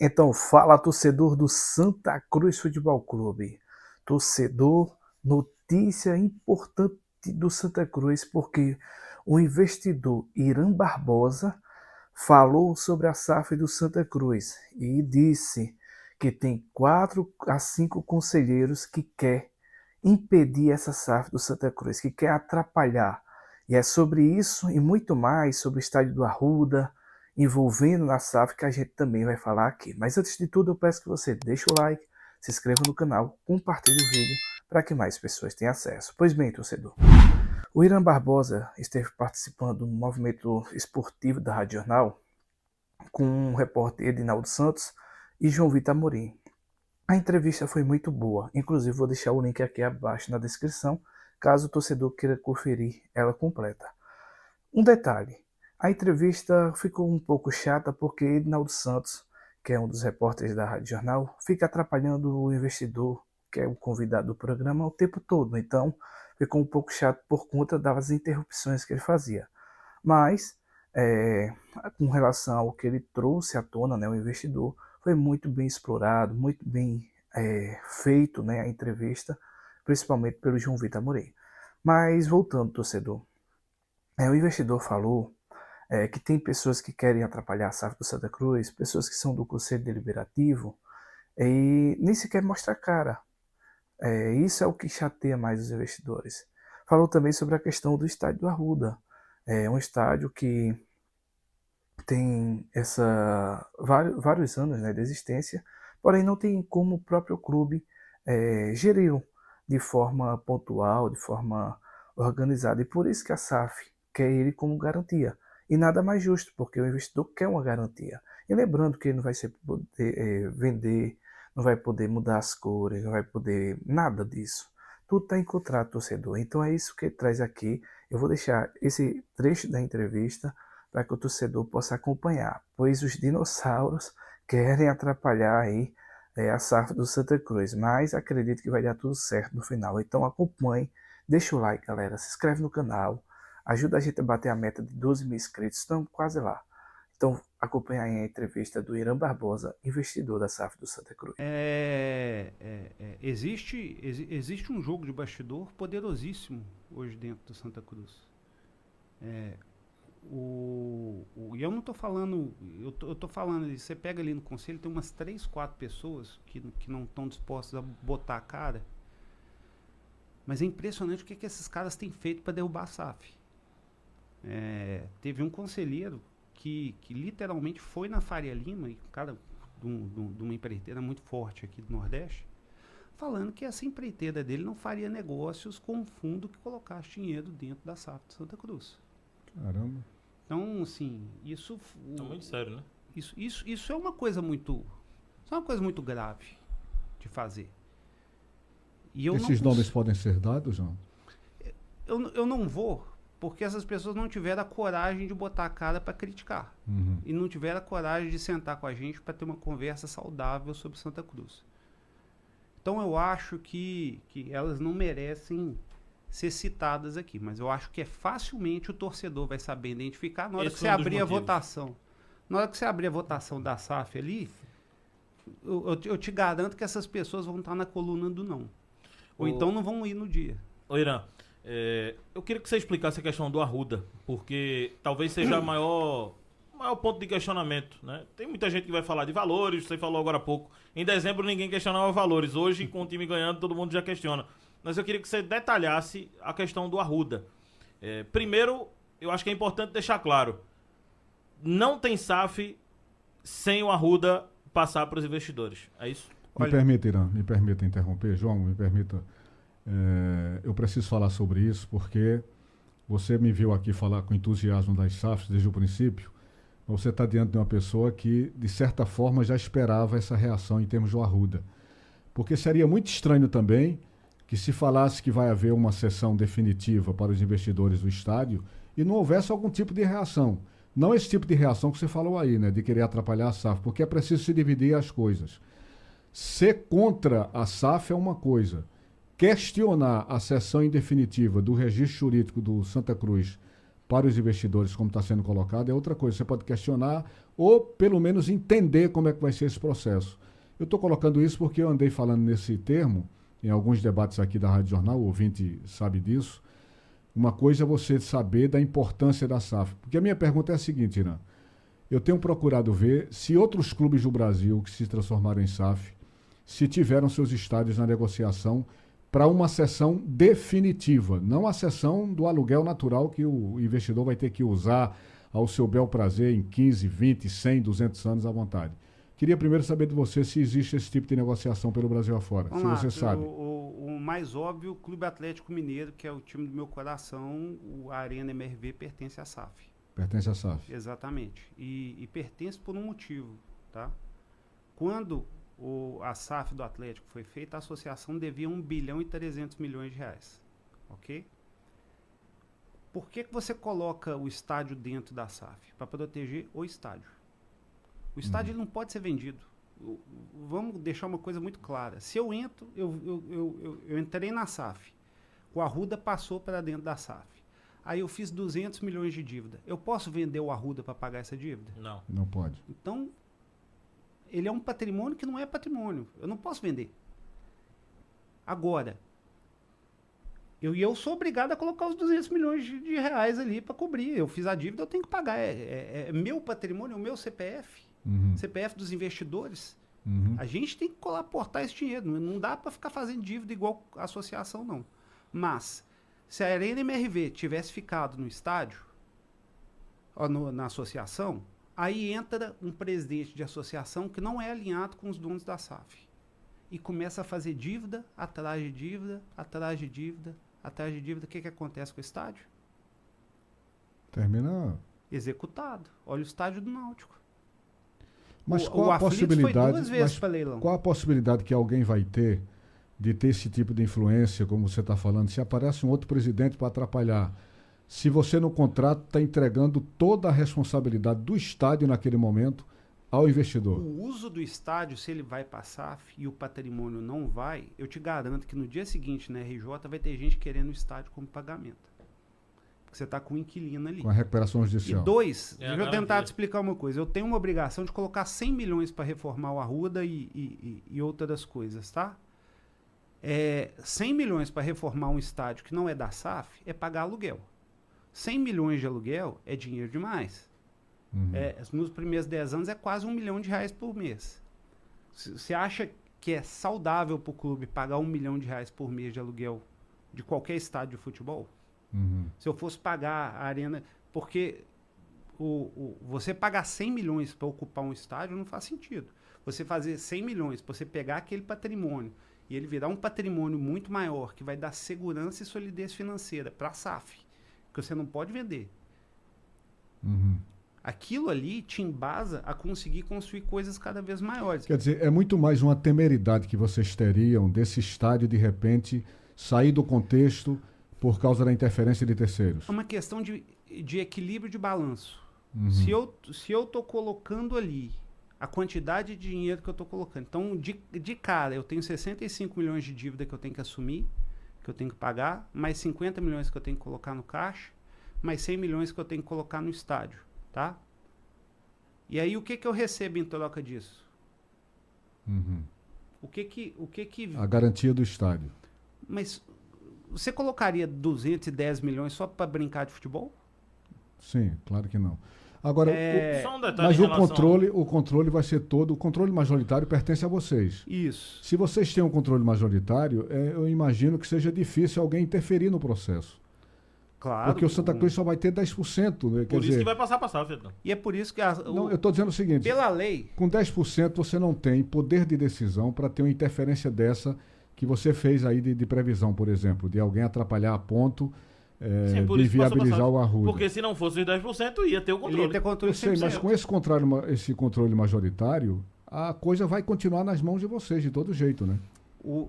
Então, fala torcedor do Santa Cruz Futebol Clube. Torcedor, notícia importante do Santa Cruz, porque o investidor Irã Barbosa falou sobre a SAF do Santa Cruz e disse que tem 4 a 5 conselheiros que quer impedir essa SAF do Santa Cruz, que quer atrapalhar. E é sobre isso e muito mais, sobre o estádio do Arruda, envolvendo na SAF, que a gente também vai falar aqui. Mas antes de tudo, eu peço que você deixe o like, se inscreva no canal, compartilhe o vídeo para que mais pessoas tenham acesso. Pois bem, torcedor, o Irã Barbosa esteve participando do movimento esportivo da Rádio Jornal com o repórter Edinaldo Santos e João Vitor Amorim. A entrevista foi muito boa, inclusive vou deixar o link aqui abaixo na descrição, caso o torcedor queira conferir ela completa. Um detalhe, a entrevista ficou um pouco chata porque Edinaldo Santos, que é um dos repórteres da Rádio Jornal, fica atrapalhando o investidor, que é o convidado do programa, o tempo todo. Então, ficou um pouco chato por conta das interrupções que ele fazia. Mas, é, com relação ao que ele trouxe à tona, né, o investidor, foi muito bem explorado, muito bem feito, né, a entrevista, principalmente pelo João Vitor Amorim. Mas, voltando, torcedor, o investidor falou que tem pessoas que querem atrapalhar a SAF do Santa Cruz, pessoas que são do Conselho Deliberativo, e nem sequer mostra a cara. Isso é o que chateia mais os investidores. Falou também sobre a questão do estádio do Arruda. É um estádio que tem vários anos, né, de existência, porém não tem como o próprio clube geri-lo de forma pontual, de forma organizada. E por isso que a SAF quer ele como garantia. E nada mais justo, porque o investidor quer uma garantia. E lembrando que ele não vai poder vender, não vai poder mudar as cores, não vai poder nada disso. Tudo está em contrato, torcedor. Então é isso que ele traz aqui. Eu vou deixar esse trecho da entrevista para que o torcedor possa acompanhar, pois os dinossauros querem atrapalhar aí a SAF do Santa Cruz, mas acredito que vai dar tudo certo no final. Então acompanhe, deixa o like, galera, se inscreve no canal, ajuda a gente a bater a meta de 12 mil inscritos, estamos quase lá. Então acompanhe aí a entrevista do Irã Barbosa, investidor da SAF do Santa Cruz. Existe um jogo de bastidor poderosíssimo hoje dentro do Santa Cruz. E eu não tô falando, eu tô falando, você pega ali no conselho, tem umas 3, 4 pessoas que não estão dispostas a botar a cara, mas é impressionante o que esses caras têm feito para derrubar a SAF. Teve um conselheiro que literalmente foi na Faria Lima, e cara de uma empreiteira muito forte aqui do Nordeste, falando que essa empreiteira dele não faria negócios com um fundo que colocasse dinheiro dentro da SAF de Santa Cruz. Caramba. Então, assim, isso... Tá muito sério, né? Isso é uma coisa muito... Isso é uma coisa muito grave de fazer. E Esses nomes podem ser dados, João? Eu não vou, porque essas pessoas não tiveram a coragem de botar a cara para criticar. Uhum. E não tiveram a coragem de sentar com a gente para ter uma conversa saudável sobre Santa Cruz. Então, eu acho que elas não merecem ser citadas aqui, mas eu acho que facilmente o torcedor vai saber identificar na hora que você abrir a votação. Na hora que você abrir a votação da SAF ali, eu te garanto que essas pessoas vão estar na coluna do não. Ou então não vão ir no dia. Ô Irã, eu queria que você explicasse a questão do Arruda, porque talvez seja o maior ponto de questionamento, né? Tem muita gente que vai falar de valores, você falou agora há pouco. Em dezembro ninguém questionava valores, hoje com o time ganhando todo mundo já questiona. Mas eu queria que você detalhasse a questão do Arruda. Primeiro, eu acho que é importante deixar claro, não tem SAF sem o Arruda passar para os investidores, é isso? Me permita, Irã, me permita interromper, João, me permita. Eu preciso falar sobre isso porque você me viu aqui falar com entusiasmo das SAFs desde o princípio. Você está diante de uma pessoa que, de certa forma, já esperava essa reação em termos do Arruda. Porque seria muito estranho também que se falasse que vai haver uma sessão definitiva para os investidores do estádio e não houvesse algum tipo de reação. Não esse tipo de reação que você falou aí, né, de querer atrapalhar a SAF, porque é preciso se dividir as coisas. Ser contra a SAF é uma coisa. Questionar a sessão em definitiva do registro jurídico do Santa Cruz para os investidores, como está sendo colocado, é outra coisa. Você pode questionar ou, pelo menos, entender como é que vai ser esse processo. Eu estou colocando isso porque eu andei falando nesse termo em alguns debates aqui da Rádio Jornal, o ouvinte sabe disso. Uma coisa é você saber da importância da SAF. Porque a minha pergunta é a seguinte, Irã. Eu tenho procurado ver se outros clubes do Brasil que se transformaram em SAF, se tiveram seus estádios na negociação para uma cessão definitiva, não a cessão do aluguel natural que o investidor vai ter que usar ao seu bel prazer em 15, 20, 100, 200 anos à vontade. Queria primeiro saber de você se existe esse tipo de negociação pelo Brasil afora, se você sabe. O mais óbvio, o Clube Atlético Mineiro, que é o time do meu coração, a Arena MRV pertence à SAF. Pertence à SAF. Exatamente. E pertence por um motivo, tá? Quando a SAF do Atlético foi feita, a associação devia 1 bilhão e 300 milhões de reais. Ok? Por que você coloca o estádio dentro da SAF? Para proteger o estádio. O estádio ele não pode ser vendido. Vamos deixar uma coisa muito clara. Se eu entro, eu entrei na SAF. O Arruda passou para dentro da SAF. Aí eu fiz 200 milhões de dívida. Eu posso vender o Arruda para pagar essa dívida? Não. Não pode. Então, ele é um patrimônio que não é patrimônio. Eu não posso vender. Agora, eu sou obrigado a colocar os 200 milhões de reais ali para cobrir. Eu fiz a dívida, eu tenho que pagar. É meu patrimônio, é o meu CPF. CPF dos investidores. A gente tem que aportar esse dinheiro. Não dá para ficar fazendo dívida igual a associação, não. Mas, se a Arena MRV tivesse ficado no estádio, na associação, aí entra um presidente de associação que não é alinhado com os donos da SAF. E começa a fazer dívida, atrás de dívida, atrás de dívida, atrás de dívida. O que acontece com o estádio? Termina... Executado. Olha o estádio do Náutico. Mas qual a possibilidade? Foi 2 vezes para leilão. Qual a possibilidade que alguém vai ter de ter esse tipo de influência, como você está falando? Se aparece um outro presidente para atrapalhar, se você no contrato está entregando toda a responsabilidade do estádio naquele momento ao investidor. O uso do estádio, se ele vai para a SAF e o patrimônio não vai, eu te garanto que no dia seguinte na RJ vai ter gente querendo o estádio como pagamento. Porque você está com um inquilino ali. Com a recuperação judicial. E 2, É deixa eu tentar te explicar uma coisa. Eu tenho uma obrigação de colocar 100 milhões para reformar o Arruda e outras coisas, tá? 100 milhões para reformar um estádio que não é da SAF é pagar aluguel. 100 milhões de aluguel é dinheiro demais. Nos primeiros 10 anos é quase R$1 milhão por mês. Você acha que é saudável para o clube pagar R$1 milhão por mês de aluguel de qualquer estádio de futebol? Se eu fosse pagar a arena... Porque você pagar 100 milhões para ocupar um estádio não faz sentido. Você fazer 100 milhões para você pegar aquele patrimônio e ele virar um patrimônio muito maior que vai dar segurança e solidez financeira para a SAF, que você não pode vender. Aquilo ali te embasa a conseguir construir coisas cada vez maiores. Quer dizer, é muito mais uma temeridade que vocês teriam desse estádio, de repente, sair do contexto por causa da interferência de terceiros. É uma questão de equilíbrio de balanço. Se eu estou colocando ali a quantidade de dinheiro que eu estou colocando, então de cara eu tenho 65 milhões de dívida que eu tenho que assumir, que eu tenho que pagar, mais 50 milhões que eu tenho que colocar no caixa, mais 100 milhões que eu tenho que colocar no estádio, tá? E aí o que eu recebo em troca disso? O que A garantia do estádio. Mas você colocaria 210 milhões só para brincar de futebol? Sim, claro que não. Agora, Só um detalhe mas em relação... o controle vai ser todo, o controle majoritário pertence a vocês. Isso. Se vocês têm um controle majoritário, eu imagino que seja difícil alguém interferir no processo. Claro. Porque o Santa Cruz só vai ter 10%. Né? Por isso que vai passar para a SAF, Edson. E é por isso que Não, eu estou dizendo o seguinte, pela lei, com 10% você não tem poder de decisão para ter uma interferência dessa que você fez aí de previsão, por exemplo, de alguém atrapalhar a ponto Sim, por de isso que passou pra viabilizar SAF. o Arruda. Porque se não fosse os 10%, ia ter o ele controle. ia ter controle Eu sei, 100%. mas com esse controle majoritário, a coisa vai continuar nas mãos de vocês, de todo jeito, né?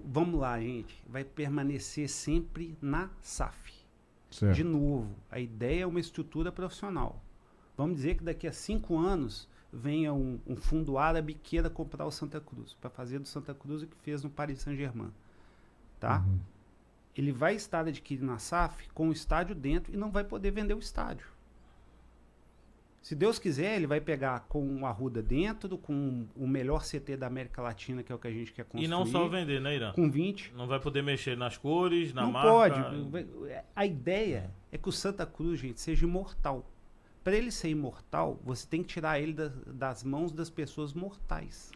Vamos lá, gente. Vai permanecer sempre na SAF. Certo. De novo, a ideia é uma estrutura profissional. Vamos dizer que daqui a 5 anos venha um fundo árabe queira comprar o Santa Cruz, para fazer do Santa Cruz o que fez no Paris Saint-Germain. Tá? ele vai estar adquirindo a SAF com o estádio dentro e não vai poder vender o estádio. Se Deus quiser, ele vai pegar com o Arruda dentro, com o melhor CT da América Latina, que é o que a gente quer construir. E não só vender, né, Irã? Com 20. Não vai poder mexer nas cores, na Não marca. pode. A ideia é que o Santa Cruz, gente, seja imortal. Para ele ser imortal, você tem que tirar ele das mãos das pessoas mortais.